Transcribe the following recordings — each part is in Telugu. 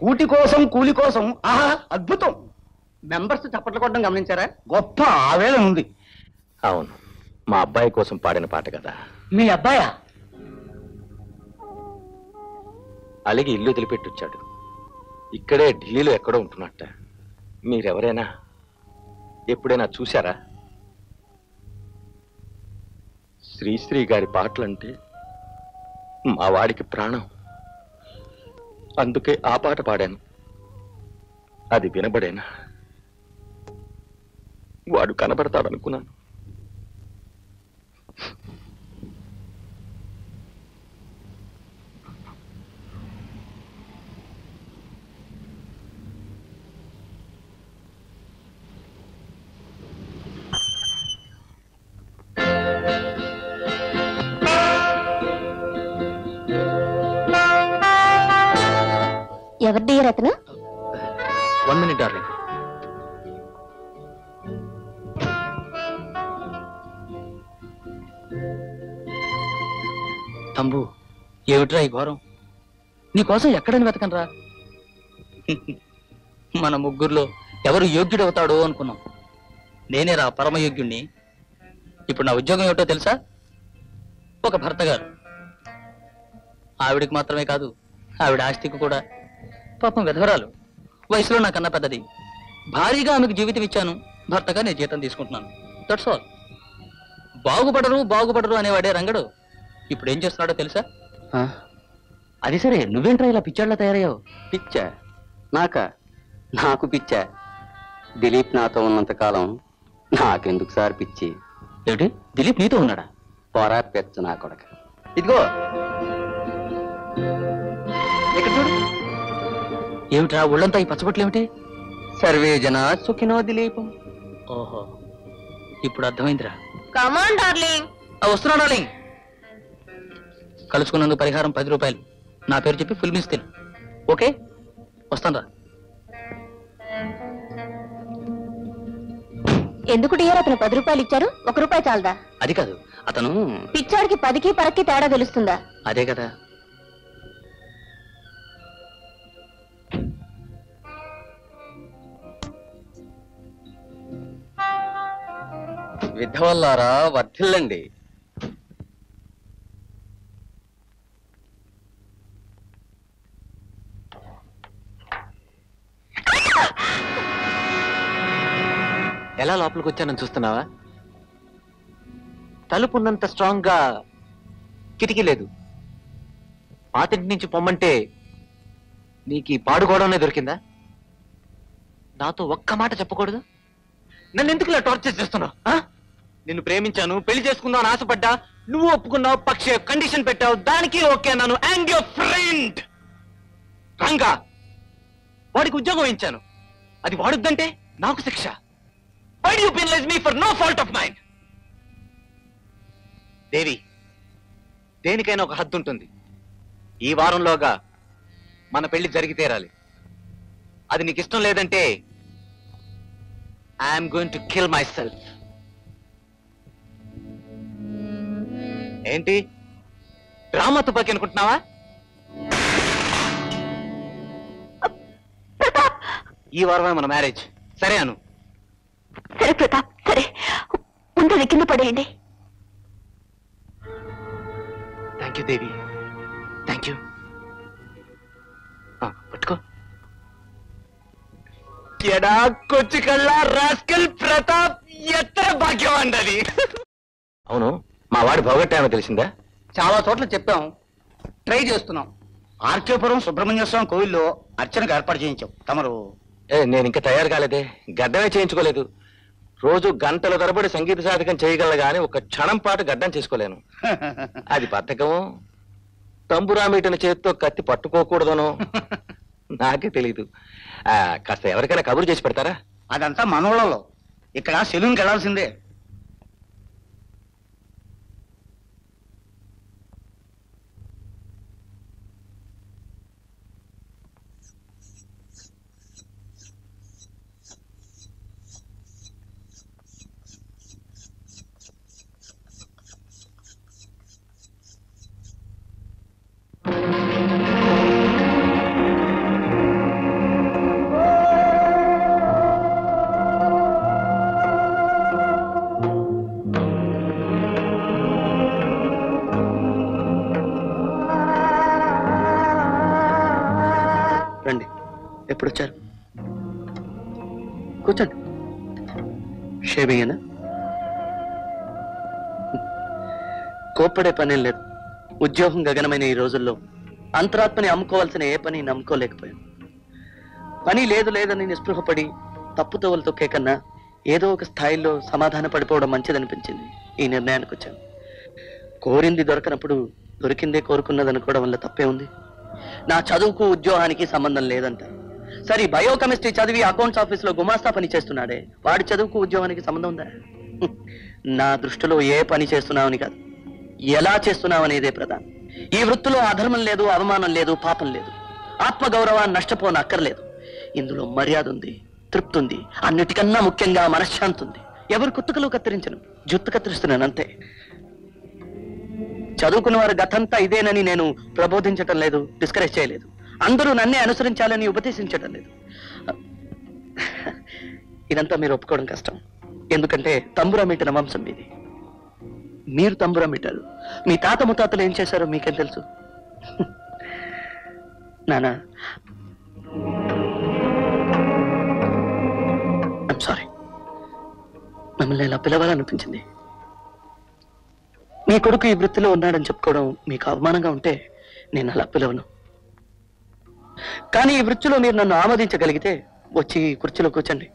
కూటి కోసం కూలి కోసం ఆహా అద్భుతం. మెంబర్స్ చప్పట్లు కొట్టడం గమనించారా? గొప్ప ఆవేదన ఉంది. అవును, మా అబ్బాయి కోసం పాడిన పాట కదా. మీ అబ్బాయా? అలిగి ఇల్లు వదిలిపెట్టొచ్చాడు. ఇక్కడే ఢిల్లీలో ఎక్కడో ఉంటున్నట్ట. మీరెవరైనా ఎప్పుడైనా చూశారా? శ్రీశ్రీ గారి పాటలంటే మా వాడికి ప్రాణం. అందుకే ఆ పాట పాడాను. అది వినబడేనా? వాడు కనబడతాడనుకున్నాను. ఎవరి అతను? 1 minute డార్లింగ్. తంబు, ఏమిట్రా ఈ ఘోరం? నీకోసం ఎక్కడని వెతకనరా? మన ముగ్గురులో ఎవరు యోగ్యుడవుతాడో అనుకున్నాం. నేనేరా పరమయోగ్యుణ్ణి. ఇప్పుడు నా ఉద్యోగం ఏమిటో తెలుసా? ఒక భర్త గారు. ఆవిడికి మాత్రమే కాదు, ఆవిడ ఆస్తికి కూడా. పాపం విధవరాలు, వయసులో నాకన్నా పెద్దది. భారీగా ఆమెకు జీవితం ఇచ్చాను, భర్తగా నేను జీతం తీసుకుంటున్నాను. That's all. బాగుపడరు అనేవాడే రంగడు ఇప్పుడు ఏం చేస్తున్నాడో తెలుసా? అది సరే, నువ్వేంట్రా ఇలా పిచ్చాళ్ళ తయారయ్యావు? పిచ్చా? నాకు పిచ్చా? దిలీప్ నాతో ఉన్నంత కాలం నాకెందుకు సార్ పిచ్చి? ఏమిటి, దిలీప్ నీతో ఉన్నాడా? పొరా పెచ్చ నా కొడక. ఇదిగో ఇక్కడ చూడు. ఏమిట్రా ఒళ్ళంతా ఈ పచ్చబొట్లు ఏమిటి? సర్వే జన సుఖినో దిలీపం. ఓహో, ఇప్పుడు అర్థమైందిరా. Come on darling. వస్తున్నా డార్లింగ్. కలుసుకున్నందుకు పరిహారం 10 రూపాయలు. నా పేరు చెప్పి ఫుల్ మీల్స్ తిను. ఓకే, వస్తాను రా. ఎందుకు డియర్ అతను 10 రూపాయలు ఇచ్చారు? 1 రూపాయి చాలదా? అది కాదు, అతను పిచ్చాడికి 10కి 10కి తేడా తెలుస్తుందా? అదే కదా. విధవల్లారా వర్ధిల్లండి. ఎలా లోపలికి వచ్చానని చూస్తున్నావా? తలుపు ఉన్నంత స్ట్రాంగ్ గా కిటికీ లేదు. పాతింటి నుంచి పొమ్మంటే నీకు ఈ పాడుకోవడమే దొరికిందా? నాతో ఒక్క మాట చెప్పకూడదు? నన్ను ఎందుకు ఇలా టార్చర్ చేస్తున్నావు? నిన్ను ప్రేమించాను, పెళ్లి చేసుకుందాం అని ఆశపడ్డా, నువ్వు ఒప్పుకున్నావు, పక్షే కండిషన్ పెట్టావు, దానికి ఓకే అన్నాను. అండ్ యువర్ ఫ్రెండ్ రంగా, వాడికి ఉద్యోగం ఇచ్చాను, అది వాడుద్దంటే నాకు శిక్ష. Why do you penalize me for no fault of mine? దేవి, దేనికైనా ఒక హద్దు ఉంటుంది. ఈ వారంలోగా మన పెళ్లి జరిగి తీరాలి. అది నీకు ఇష్టం లేదంటే I'm going to kill my self. ఏంటి డ్రామా తుపాకి అనుకుంటున్నావా? ఈ వారమే మన మ్యారేజ్, సరే అను. సరే ప్రతాప్, సరే, ముందు కింద పడేయండి. Thank you Devi, thank you. పట్టుకో. ఎడా కొచ్చి కళ్ళ రాస్కల్ ప్రతాప్, ఎత్త భాగ్యం అండది. అవును, మా వాడి భోగట్టామో తెలిసిందా? చాలా చోట్ల చెప్పాం, ట్రై చేస్తున్నాం. ఆర్కేపురం సుబ్రహ్మణ్య స్వామి కోవిల్లో అర్చనకు ఏర్పాటు చేయించాం. తమరు? నేను ఇంకా తయారు కాలేదే, గడ్డమే చేయించుకోలేదు. రోజు గంటల తరబడి సంగీత సాధకం చేయగల గాని ఒక క్షణం పాటు గడ్డం చేసుకోలేను. అది బద్ధకము, తంబురామీటన చేత్తో కత్తి పట్టుకోకూడదనో నాకే తెలీదు. కాస్త ఎవరికైనా కబురు చేసి పెడతారా? అదంతా మనోళ్ళలో. ఇక్కడ సెలూన్కి వెళ్లాల్సిందే. ఎప్పుడు వచ్చారు? కూర్చోండి. షేవింగేనా? కోప్పడే పనేం లేదు. ఉద్యోగం గగనమైన ఈ రోజుల్లో అంతరాత్మని అమ్ముకోవాల్సిన ఏ పని నమ్ముకోలేకపోయాను. పని లేదని నిస్పృహపడి తప్పుతోవలు తొక్కే కన్నా ఏదో ఒక స్థాయిలో సమాధాన పడిపోవడం మంచిదనిపించింది. ఈ నిర్ణయానికి వచ్చాను. కోరింది దొరకనప్పుడు దొరికిందే కోరుకున్నది అనుకోవడం వల్ల తప్పే ఉంది. నా చదువుకు ఉద్యోగానికి సంబంధం లేదంట. సరే, బయోకెమిస్ట్రీ చదివి అకౌంట్స్ ఆఫీస్ లో గుమాస్తా పని చేస్తున్నాడే, వాడి చదువుకు ఉద్యోగానికి సంబంధం ఉందా? నా దృష్టిలో ఏ పని చేస్తున్నావని కాదు, ఎలా చేస్తున్నావు అనేదే ప్రధానం. ఈ వృత్తిలో అధర్మం లేదు, అవమానం లేదు, పాపం లేదు, ఆత్మగౌరవాన్ని నష్టపోన అక్కర్లేదు. ఇందులో మర్యాద ఉంది, తృప్తి ఉంది, అన్నిటికన్నా ముఖ్యంగా మనశ్శాంతి ఉంది. ఎవరు కుత్తుకలు కత్తిరించను, జుత్తు కత్తిరిస్తున్నాను అంతే. చదువుకున్న వారు గతంతా ఇదేనని నేను ప్రబోధించటం లేదు, డిస్కరేజ్ చేయలేదు. అందరూ నన్నే అనుసరించాలని ఉపదేశించటం లేదు. ఇదంతా మీరు ఒప్పుకోవడం కష్టం. ఎందుకంటే తంబురా మీటిన వంశం మీది. మీరు తంబురా మీటారు. మీ తాత ముత్తాతలు ఏం చేశారో మీకేం తెలుసు? నానా, ఐమ్ సారీ. మిమ్మల్ని ఇలా పిలవాలనిపించింది. మీ కొడుకు ఈ వృత్తిలో ఉన్నాడని చెప్పుకోవడం మీకు అవమానంగా ఉంటే నేను అలా పిలవను. కానీ ఈ వృత్తిలో మీరు నన్ను ఆమోదించగలిగితే వచ్చి కుర్చీలో కూర్చోండి.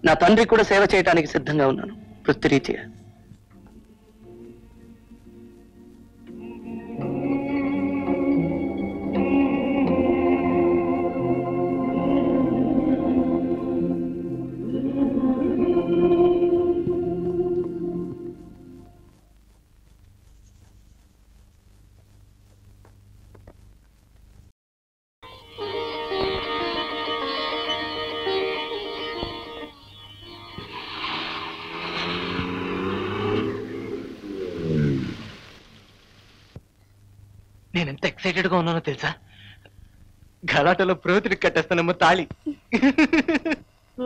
నా తండ్రి కూడా సేవ చేయడానికి సిద్ధంగా ఉన్నాను, వృత్తిరీత్యా. నేను ఎంత ఎక్సైటెడ్ గా ఉన్నానో తెలుసా? గలాటలో ప్రోతిని కట్టేస్తానమ్మ తాళి.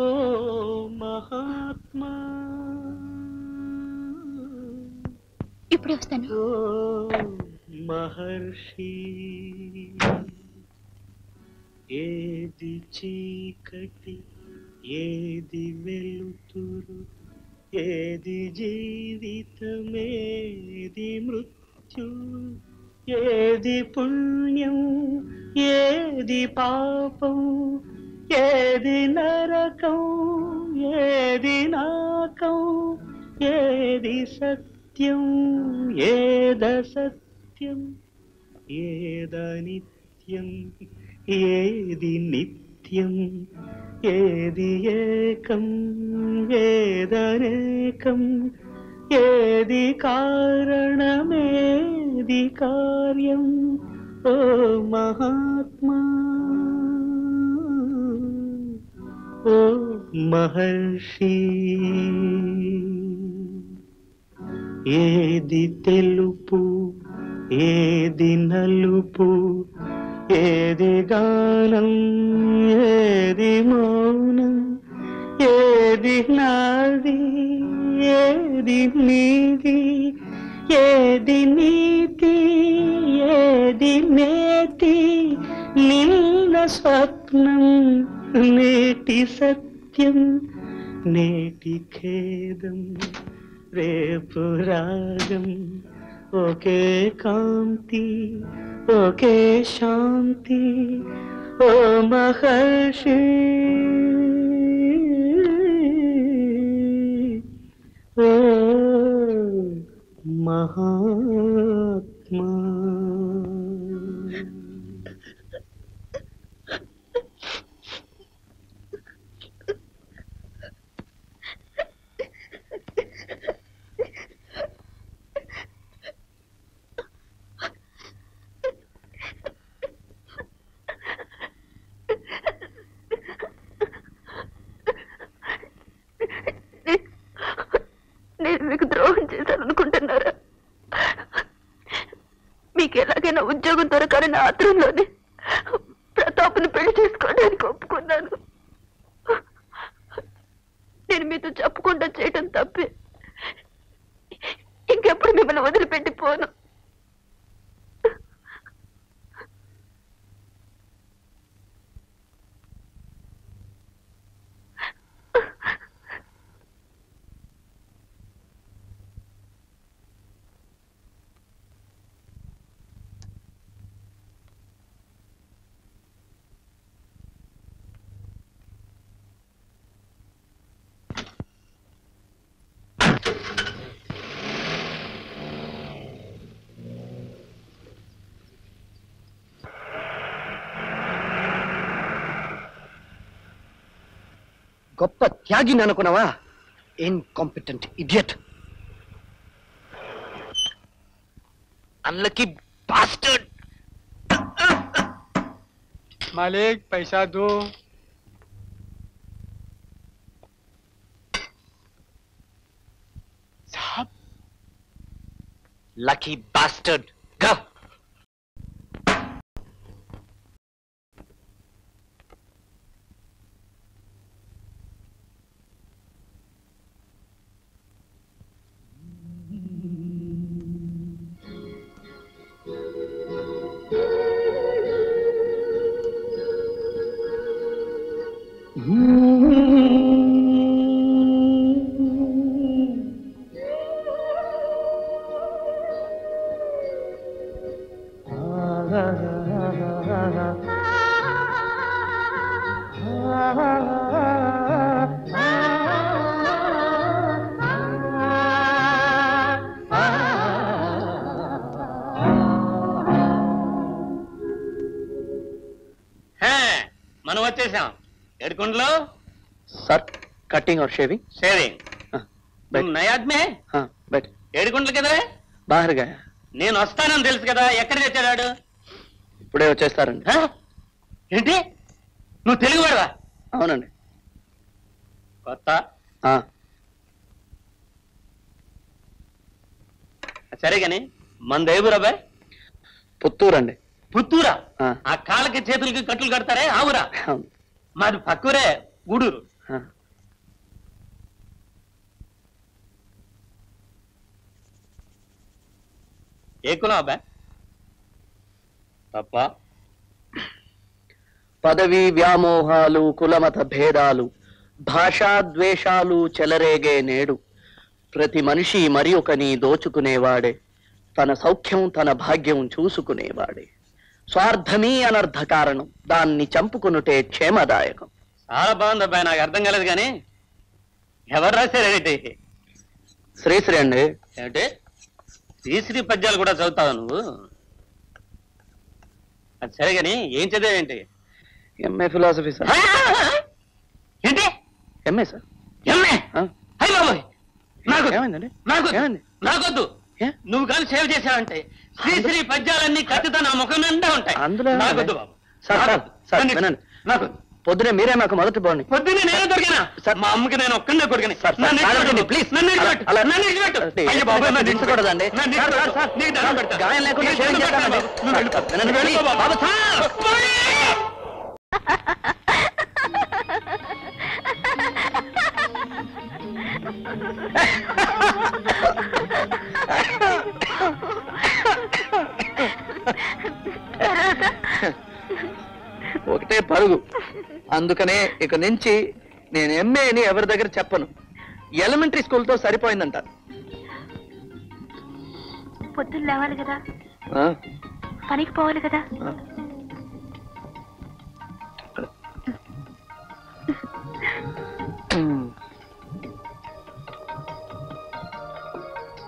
ఓ మహాత్మా, ఇప్పుడు వస్తాను. ఓ మహర్షి, ఏది చీకటి, ఏది వెలుతురు, ఏది జీవితమేది మృత్యు, ఏది పుణ్యం ఏది పాపం, ఏది నరకం ఏది నాకం, ఏది సత్యం ఏదసత్యం, ఏదనిత్యం ఏది నిత్యం, ఏది ఏకం ఏదనేకం, ఏది కారణమేది కార్యం. ఓ మహాత్మా, ఓ మహర్షి, ఏది తెలుపు ఏది నలుపు, ఏది గానం ఏది మౌనం, ఏది నాది ఏది నీది, ఏది నీతి ఏది నేతి, నిన్న స్వప్నం నేటి సత్యం, నేటి ఖేదం రేపు రాగం, ఒకే కాంతి ఒకే శాంతి. ఓ మహర్షి, ఓ మహాత్మా. నేను మీకు ద్రోహం చేశాననుకుంటున్నారా? మీకు ఎలాగైనా ఉద్యోగం దొరకాలని ఆత్రంలోనే ప్రతాప్ను పెళ్లి చేసుకోవడానికి ఒప్పుకున్నాను. నేను మీతో చెప్పకుండా చేయటం తప్పే. ఇంకెప్పుడు మిమ్మల్ని వదిలిపెట్టిపోను. గొప్ప త్యాగిని అనుకున్నావా? Incompetent idiot. అన్లకి బాస్టర్డ్. मालिक पैसा दो. साहब लकी बास्टर्ड. गो. మనం వచ్చేసాం. ఏడుకుండలో सर कटिंग और शेविंग. షేవింగ్. నయాద్మే बैठ. ఏడుకుండలు కదా. बाहर गया. నేను వస్తానని తెలుసు కదా. ఎక్కడ తెచ్చాడు? ఇప్పుడే వచ్చేస్తారండి. ఏంటి నువ్వు తెలుగువాడవా? అవునండి. కొత్త. ఆ, సరే గాని మన దేవురు అబ్బాయి పుత్తూరండి. పుత్తూరా? ఆ. ఆ కాళ్ళకి చేతులకి కట్టులు కడతారే ఆవురా? అవును. మాది పక్కూరే గూడూరు. ఆ. ఏ కులం అబ్బాయి? తప్ప. పదవి వ్యామోహాలు, కులమత భేదాలు, భాషాద్వేషాలు చెలరేగే నేడు ప్రతి మనిషి మరి ఒకని దోచుకునేవాడే, తన సౌఖ్యం తన భాగ్యం చూసుకునేవాడే. స్వార్థమీ అనర్థ కారణం, దాన్ని చంపుకునుటే క్షేమదాయకం. చాలా బాగుంది అబ్బాయి. నాకు అర్థం కాలేదు కానీ ఎవరు రాశారేంటి? శ్రీశ్రీ అండి. ఏమిటి శ్రీశ్రీ పద్యాలు కూడా చదువుతావు నువ్వు? అది సరే గాని ఏం చదివేంటి? MA philosophy sir. ఏంటి ఎంఏ సార్. ఎమ్మె? ఆ. అయ్య బాబోయ్, నాకు ఏమైందండి? నాకు ఏమైంది? నాకొద్దు. ఏ? నువ్వు కానీ సేవ్ చేసావంటే శ్రీశ్రీ పద్యాలన్నీ ఖచ్చితంగా నా ముఖం నిండా ఉంటాయి. అందులో నాకొద్దు బాబు. సార్, సార్, సార్, నన్ను- వినండి. నాకు పొద్దునే మీరే మాకు మొదటి పోండి. పొద్దున్నే నేనే దొరికినా? సార్. మా అమ్మకి నేను ఒక్కడే కొడుకుని. సార్, నన్ను సార్, ఇడిచిపెట్టు. ప్లీజ్. నన్ను ఇడిచిపెట్టు. అలా- నన్ను ఇడిచిపెట్టు. అలా- అయ్య బాబోయ్, నన్ను దించకూడదండి. నన్ను సార్, ఇడిచిపెట్టు. సార్, నీకు దండం సార్, పెడతా. గాయం లేకుండా నీకు షేవింగ్ దండం పెడతా చేస్తానండి. బాబు. నువ్వు వెళ్ళిపో. వినండి, నువ్వు వెళ్ళిపో ప్లీజ్. బాబు. Babu, sir. పోయి. ఒకటే పరుగు. అందుకనే ఇక నుంచి నేను ఎంఏ అని ఎవరి దగ్గర చెప్పను. ఎలిమెంటరీ స్కూల్తో సరిపోయిందంటారు. పొద్దున్న లేవాలి కదా, ఆ, పనికి పోవాలి కదా. ఆ.